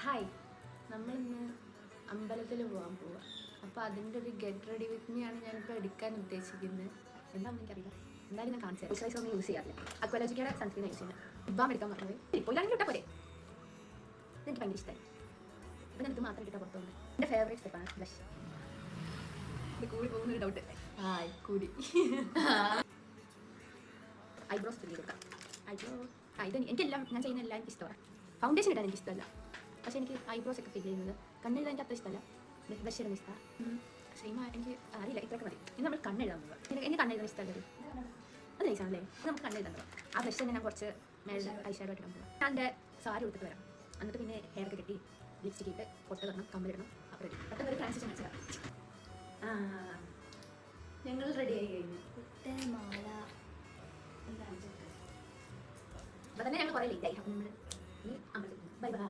Hi, നമ്മളിന്ന് അമ്പലത്തിൽ പോകാൻ പോവുക. അപ്പോൾ അതിൻ്റെ ഒരു ഗെറ്റ് റെഡി വിത്ത് മീ ആണ് ഞാനിപ്പോൾ എടുക്കാൻ ഉദ്ദേശിക്കുന്നത്. എന്താണെന്ന് എനിക്കറിയില്ല, എന്തായാലും ഞാൻ കാണിച്ചു തരാം. മോയ്സ്ചറൈസർ ഒന്നും യൂസ് ചെയ്യാറില്ല. അക്വാലോജിക്കയുടെ സൺസ്ക്രീൻ യൂസ് ചെയ്യുന്നത്. ഇപ്പം എടുക്കാൻ പറഞ്ഞത് ഇപ്പോൾ ഇല്ലാണെങ്കിൽ ഇട്ടാൽ പോരെ. എനിക്ക് ഭയങ്കര ഇഷ്ടമായി. അപ്പോൾ ഞാൻ ഇത് മാത്രം ഇട്ടിട്ട് പുറത്തു പോകുന്നത്. എൻ്റെ ഫേവറേറ്റ് സ്റ്റെപ്പാണ് ബ്ലഷ്. ഇത് കൂടി പോകുന്നൊരു ഡൗട്ട്. ഹായ് കൂടി ഐബ്രോസ് ഫില്ല് കൊടുക്കാം. ഐബ്രോ ഇത് എനിക്കെല്ലാം ഞാൻ ചെയ്യുന്ന എല്ലാം എനിക്ക് ഇഷ്ടമാണ്. ഫൗണ്ടേഷൻ ഇടാൻ എനിക്ക് ഇഷ്ടമല്ല, പക്ഷേ എനിക്ക് ഐബ്രോസ് ഒക്കെ ഫിൽ ചെയ്യുന്നത് കണ്ണെഴുതാൻ എനിക്ക് അത്ര ഇഷ്ടമല്ല. ബ്രഷ് ഇടുന്ന ഇഷ്ടമാണ്. സെയിം എനിക്ക് അറിയില്ല, ഇത്രയൊക്കെ മതി. ഇനി നമ്മൾ കണ്ണെഴുതാൻ പോവുക. എനിക്ക് കണ്ണെഴുതാൻ ഇഷ്ടമല്ലത്. അത് നൈസാണല്ലേ, അത് നമുക്ക് കണ്ണെഴുതാൻ പോകാം. ആ ബ്രഷ് തന്നെ ഞാൻ കുറച്ച് മേലെ ഐ ഷാഡോ ഇടാൻ പോകാം. ഞാൻ എൻ്റെ സാരി കൊടുത്തിട്ട് വരാം. എന്നിട്ട് പിന്നെ ഹെയർ ഒക്കെ കെട്ടി ലിപ്സ്റ്റിക് ഇട്ട് പൊട്ട് തരണം, കമ്മലിടണം. അപ്പോൾ റെഡി. പെട്ടെന്ന് ഒരു ട്രാൻസിഷൻ മനസ്സിലാക്കാം. ഞങ്ങൾ റെഡി ആയി കഴിഞ്ഞു. മാല അപ്പോൾ തന്നെ ഞങ്ങൾ കുറേ ലേറ്റ് ആയി. അപ്പോൾ നമ്മൾ ബൈ ബൈ.